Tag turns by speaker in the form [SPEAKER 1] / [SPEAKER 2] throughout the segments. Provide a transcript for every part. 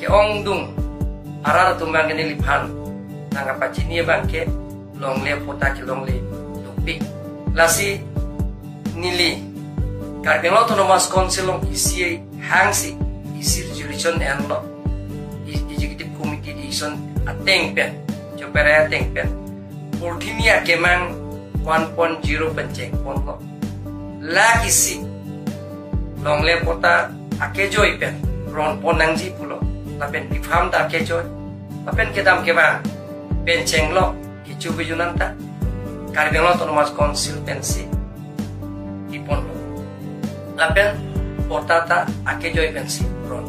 [SPEAKER 1] ke ong dung arara tumbang ke nilipan nanga pacini bang ke long le pota ke long le tupik lasi nili Carbon Autonomous Council long isi hangsi isi resolution en lo executive committee decision ateng pen jopera ateng pen portimia kemang 1.0 penceng pon lo la isi long le pota akejoy pen ron ponang ji pulo la pen bifam da akejoy la pen kedam keba penceng lo kichu bijunanta Carbon Autonomous Council pensi ipon lo lapen portata akejoy pensi ron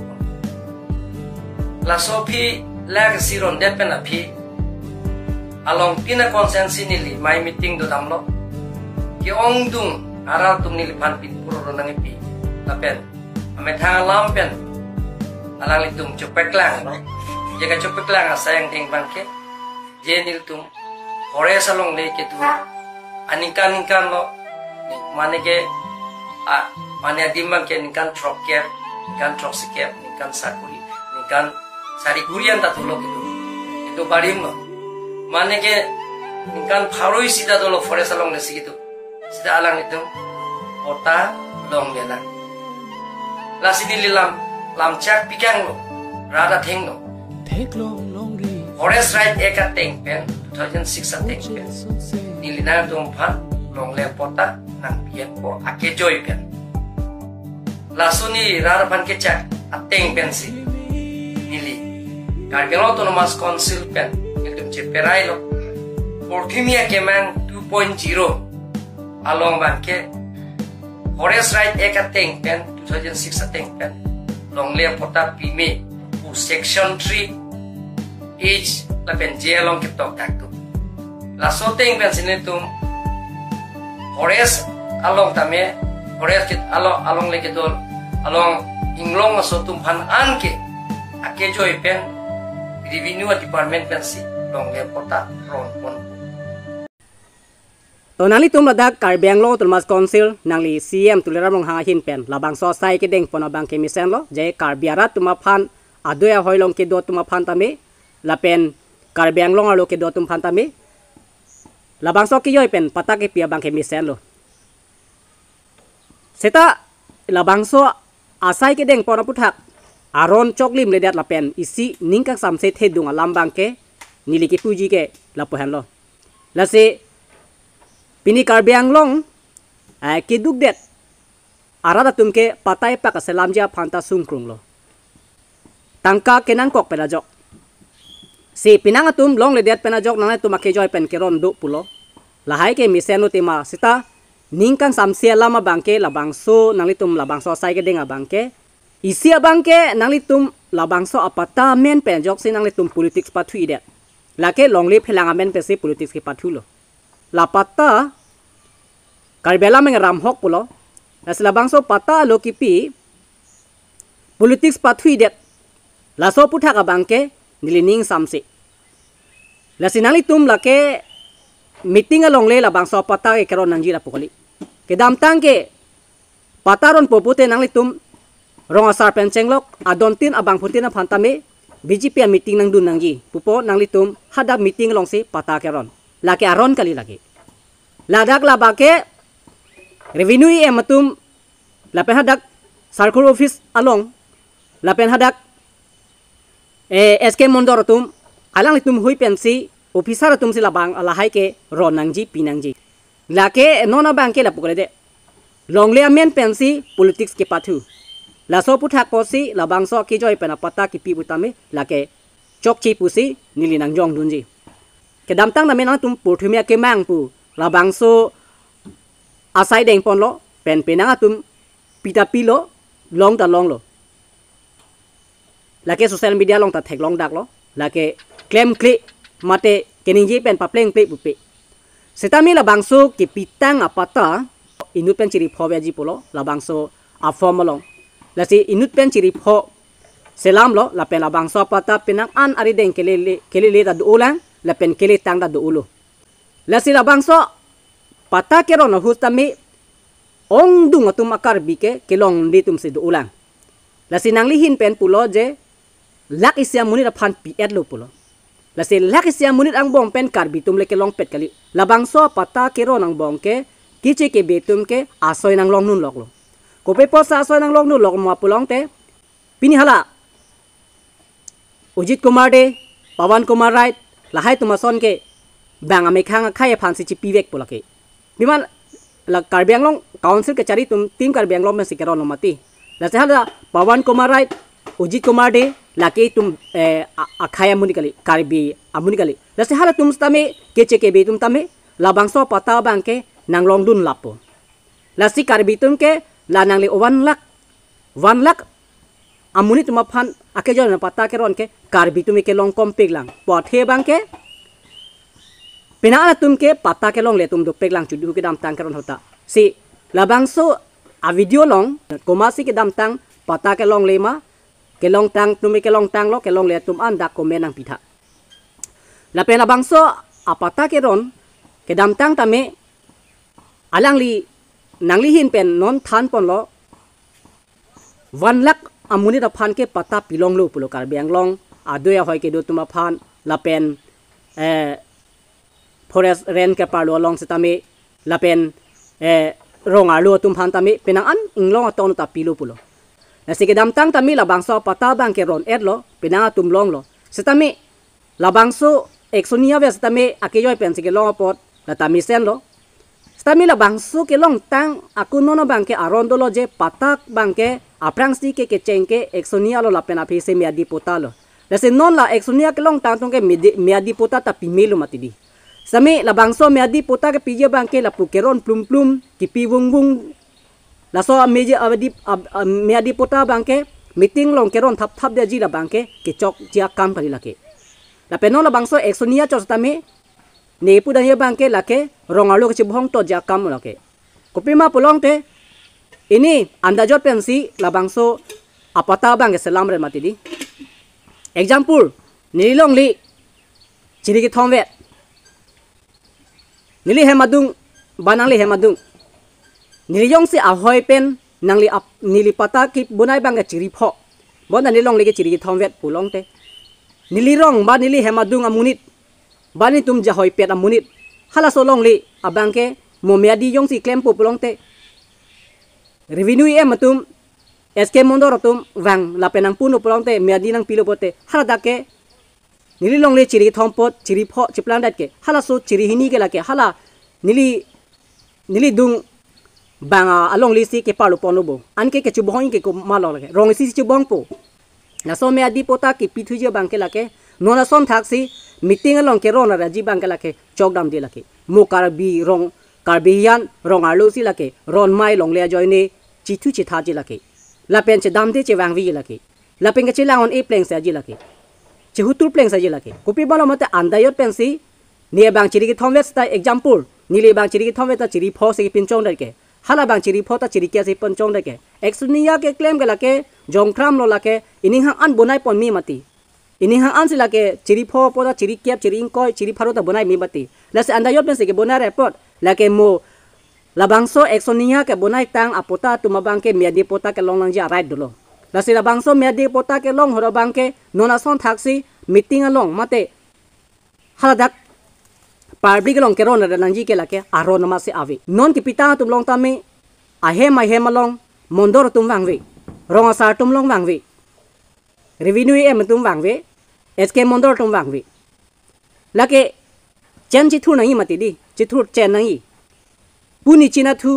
[SPEAKER 1] la sopi lag siron depen api along pina konsensi nili mai meeting do damlo ki ongdung aral tum nili pan pin puro nang ipi lapen ame thang lampen alang litum cepek lang no jaga cepek lang asayang ding bangke je nil tum ore salong le ke tu anikan lo mane ke mane dimang ke nikan troker nikan troksikep nikan sakuri nikan sari kurian ta tulo itu barim lo mane ke nikan pharoi sida dolo forest along le sigitu sida alang itu ota long lela la sini lilam lam chak pikang lo rada theng lo forest right eka teng pen 2006 ateng pen nilina tum phan long le pota nang pian ko akejoy pen lasuni rarapan kecak ateng pensi nili Carbon Autonomous Council pen itu ceperai lo portimia kemang 2.0 along banke forest right ekateng pen 2006 ateng pen long le pota pime u section 3 each la pen je along kitok taktu la soteng pen sinitum forest along tame forest kit along leke dol along inglong asotum phan anke akejoy pen revenue department pensi long le pota ron pon
[SPEAKER 2] to nali tum ladak Carbon Autonomous Council nangli CM tulera mong hangahin pen labang so sai ke deng pon abang ke misen lo je karbiara tuma phan adoya hoilong ke do tuma phan tame la pen Carbon lo ke do tum phan tame labang so ke yoy pen pata ke pia bang ke misen lo seta labang so asai ke deng pon puthak aron choklim le dat la pen isi ningkak samse thedung alambang ke nili ke puji ke la pohan lo la se pini Carbon long ke duk det arada tumke patai pak selamja phanta sungkrung lo tangka kenan kok pela jok si pinang tum long le det pena jok nang tum ke joy pen ke ron du pulo lahai ke miseno tema sita ningkan samsia lama bangke labangso nanglitum labangso sai ke denga bangke isia bangke nanglitum labangso apata men pen jok sin nanglitum politics pathu ide lake longli phelanga men pe si politics ke pathu lo lapata karbela meng ram hok pulo las labangso pata lo kipi politics pathu ide laso putha ka bangke nilining samse lasinalitum lake meeting along le labangso pata ke keron nanjira pukali kedam tangke pataron popute nanglitum ronga sar pencenglok adontin abang putina phantame BJP meeting nang dun nangji pupo nanglitum hadak meeting long si pata keron lake aron kali lagi ladak labake revenue ematum lapen hadak circle office along lapen hadak SK mondorotum alang litum hui pensi officer tum si labang alahai ke ron nangji pinangji lake nona bangke la pukule de longle amen pensi politics ke pathu la so puthak posi labang so ki joy pena pata ki pi butame lake chokchi pusi nili nang jong dunji ke damtang na menang tum porthumia ke mang pu labang so asai deng pon lo pen penang atum pita pilo long ta long lo lake social media long ta thek long dak lo lake claim kli mate keninji pen papleng kli bupe setami labangso ke pitang apata inut pen ciri pho beji polo labangso a formolong lasi inut pen ciri pho selam lo la pen labangso apata penang an ari deng kelele da ulang la pen kele tang da ulo lasi labangso pata kero no hustami ong dung atum akar bike kelong ditum se ulang lasi nang lihin pen pulo je lak isya munit aphan pi et lo pulo la se lak isya munit ang bong pen kar bitum le ke long pet kali labang so pata ke ron ang bong ke kiche ke betum ke asoy nang long nun lok lo ko pe po sa asoy nang long nun lok mo pulong te pini hala Ujit Kumar de Pawan Kumar right lahai tumason ke bang ame khang khai phan si chi piwek pulake biman la Karbiang Long council ke cari tim Karbiang Long men sikeron lo mati la se hala Pawan Kumar right Ujit Kumar de laki tum akhaya muni kali karbi amuni kali la se hala tum stame keche ke be tum tame la bangso pata bang ke nang long dun lapo la si karbi tum ke la nang le 1 lakh amuni tum phan ake jona pata ke ron ke karbi tum ke long kom pek lang pothe bang ke pina tum ke pata ke long le tum do pek lang chudu ke dam tang ke ron hota si la bangso a video long komasi ke dam tang pata ke long le ma ke long tang tum ke long tang lo ke long le tum an dak ko menang pitha la pena bangso apata ke ron ke dam tang tame alang li nangli hin pen non than pon lo 1 lakh amuni da phan ke pata pilong lo pulo Karbiang Long adoya hoy ke do tuma phan la pen forest ren ke parlo long setame la pen ronga lo tum phan tame penang an inglong aton ta pilo pulo la se ke dam tang tami la bangso pata bang ke ron et lo penang tum long lo setame la bangso eksonia ve setame akeyo pen se ke long pot la tami sen lo setame la bangso ke long tang aku nono bang ke arondo lo je patak bang ke aprang si ke chengke eksonia lo la pena phese me adi potalo la se non la eksonia ke long tang tong ke me adi pota ta pimelo matidi same la bangso me adi pota ke pije bang ke la pukeron plum plum ki pi wung wung la so meje adi me adi pota bang ke meeting long keron thap thap de ji la bang ke chok jia kam kali la ke la peno la bangso eksonia chos tame ne pu da ye bang ke la ke rongalo ke chibhong to jia kam la ke kopima pulong te ini andajot pensi labangso apata bang selam re matidi example nilong li chiri ki thomwe nili hemadung banang li hemadung niliyong si ahoy pen nangli ap nili pata ki bunai bang chiri pho bon nilong li ke chiri ki thomwe pulong te nilirong ba nili hemadung amunit bani tum jahoy pet amunit hala solong li abang ke momiadi yong si klem pulong te revenue matum SK mondor tum wang la penang puno pulongte miadi nang pilo pote hala dake nililong le chiri thompot chiri pho chiplan dat ke hala so chiri hini ke la ke hala nili dung banga along li si ke palu ponobo anke ke chubohing ke ko malo la ke rong si chubong po na so miadi pota ke pithu je bang ke la ke nona som thaksi meeting along ke rona raji bang ke la ke chokdam de la ke mokar bi rong karbiyan rong alu si la ke ron mai long le joine chitu chitha ji la ke la pen che dam de che wang wi la ke la pen ke che lang on e pleng sa ji la ke che hutur pleng sa ji la ke kopi balo mate andayot pen si ne bang chiri ki thomwe sta example nile bang chiri ki thomwe ta chiri pho se pin chong dai ke hala bang chiri pho ta chiri ke se pon chong dai ke exunia ke claim ke la ke jongkram lo la ke ining hang an bonai pon mi mati ining hang an si la ke chiri pho po ta chiri kep chiri ingkoi chiri pharo ta bonai mi mati la se andayot pen se ke bonai report la ke mo la bangso exonia ke bonai tang apota tumabang ke miadi pota ke long lang ja right dolo la se la bangso miadi pota ke long horo bang ke nona son thaksi meeting along mate haladak public long ke ron ranji ke la ke aron ma se ave non ki pita tum long tame ahem along mondor tum wangwe rong sa tum long wangwe revenue tum wangwe SK mondor tum wangwe la ke chen chi thu nang mati di chi thu chen nang puni china thu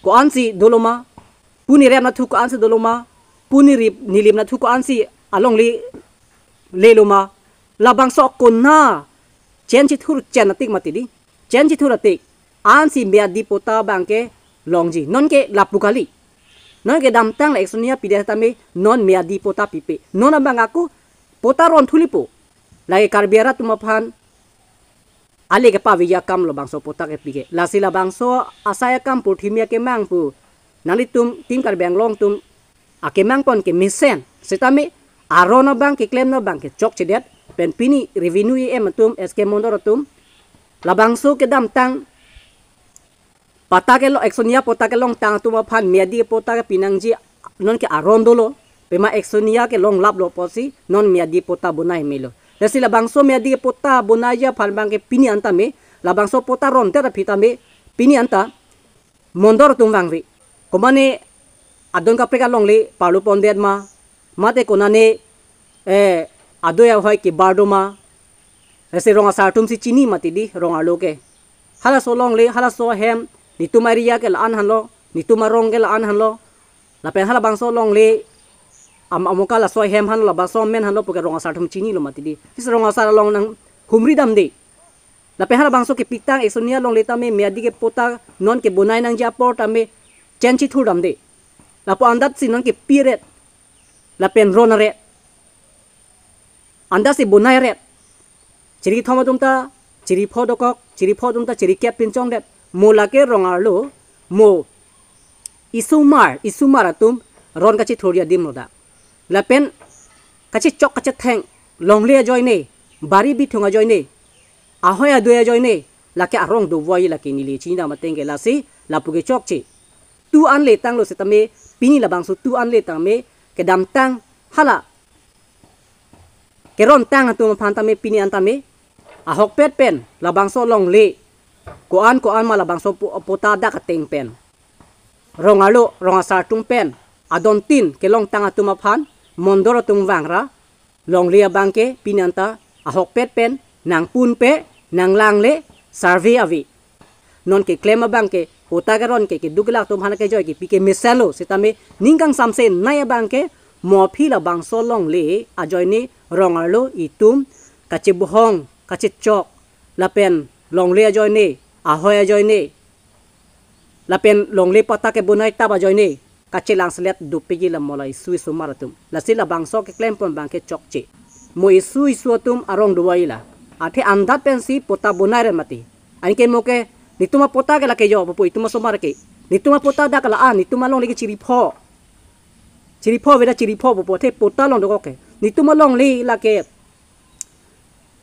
[SPEAKER 2] ko ansi doloma puni rem na thu ko ansi doloma puni rip nilim na thu ko ansi along li leloma labang sok ko na chen chi thu chen natik mati di chen chi thu ratik ansi mea di pota bangke longji non ke lapukali non ke dam tang la exonia pide tame non mea di pota pipe non abang aku pota ron thulipo lagi karbiara tumaphan ale ke pawiya kam lo bangso pota ke pige la sila bangso asaya kam puthimia ke mangpu nalitum tim Karbiang Long tum ake mangpon ke misen setame arona bang ke claim no bang ke chok chedet pen pini revenue tum SK mondor tum la bangso ke dam tang pata ke lo exonia pota ke long tang tum phan miadi pota ke pinangji non ke arondolo pema exonia ke long lap lo posi non mia di pota bunai melo lasi la bangso mia di pota bunai ja phal bang ke pini anta me la bangso pota ron te phita me pini anta mondor tum wang ri komane adon ka preka long le palu pondet ma mate konane adoya hoi ki bardoma ese ronga sartum si chini mati di ronga loke hala so long le hala so hem nitumaria ke la an hanlo nitumarong ke la an hanlo la pen hala bangso long le amoka la so hem han la bangso men hanlo puke ronga sartum chini lo mati di is ronga sar long nang humri dam de la pen hala bangso ke pitang esonia long le ta me meadi ke pota non ke bonai nang ja por ta me chenchi thu dam de la po andat si non ke piret la pen ronare anda si bonai ret ciri thoma tumta ciri pho dokok ciri pho tumta ciri kep pin chong det mola ke rongar lo mo isumar atum ron kachi thoria dim noda la pen kachi chok kachi theng long le joy ne bari bi thunga joy ne ahoya doya joy ne la ke arong do voi la ke ni le chi na ma teng ke la si la pu ke chok chi tu an le tang lo se tame pini la bang su tu an le tang me ke dam tang hala ke ron tang atu ma phan tame pini an tame ahok pet pen la bang so long le ko an ma la bang so pota da ka teng pen rongalo ronga sar tung pen adon tin ke long tang atu ma phan mondoro tung wangra long le bang ke pini anta ahok pet pen nang pun pe nang lang le sarve avi non ke klema bang ke pota ka ron ke dugla tum hana ke joy ke pike mesalo sitame ningkang samse naya bang ke mo phi la bang so long le a joy ni rongalo itum kache bohong kache chok la pen long le joy ni a hoya joy ni la pen long le pata ke bunai ta ba joy ni kache lang slet du pigi la molai sui sumaratum la sila bang so ke klem pon bang ke chok che mo isui suatum arong duwai la athe andat pen si pota bunai re mati anke mo ke nituma pota ke la ke jo po ituma somar ke nituma pota da kala a nituma long le ke chiri pho veda chiri pho po the pota long do ke nituma long le la ke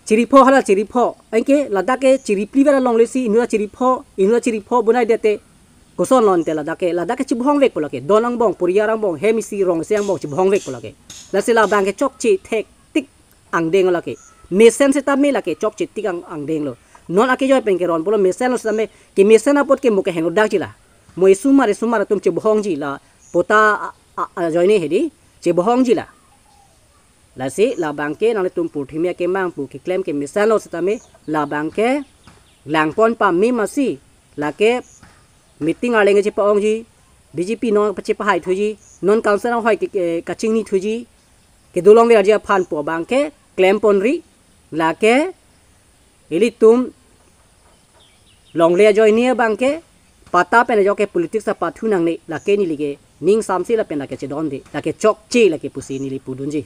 [SPEAKER 2] chiri pho hala chiri pho anke la da ke chiri pli vera long le si inura chiri pho bunai dete koson lon te la da ke chibhong vek pola ke donang bong puriyarang bong hemisi rong seang bong chibhong vek pola ke la sila bang ke chok chi thek tik ang deng la ke mesen se ta me la ke chok chi tik ang deng lo non ake joy pen ke ron polo mesen lo sa me ke mesen apot ke mo ke heng dak chi la mo sumar tum chibhong ji la pota joy ne hedi chibhong ji la si la bang ke nang tum pu thimia ke mang pu ke claim ke mesen lo sa me la bang ke lang pon pa mi ma si la ke meeting aleng je pa ong ji BJP no pachi pa hai thu ji non council hoi ke kaching ni thu ji ke dolong le aja phan po bang ke claim pon ri la ke ili tum long le joy ni bang ke pata pe jo ke politics sa pathu nang ne la ke ni li ke ning sam si la pe na ke che don de la ke chok chi la ke pusi ni li pudun ji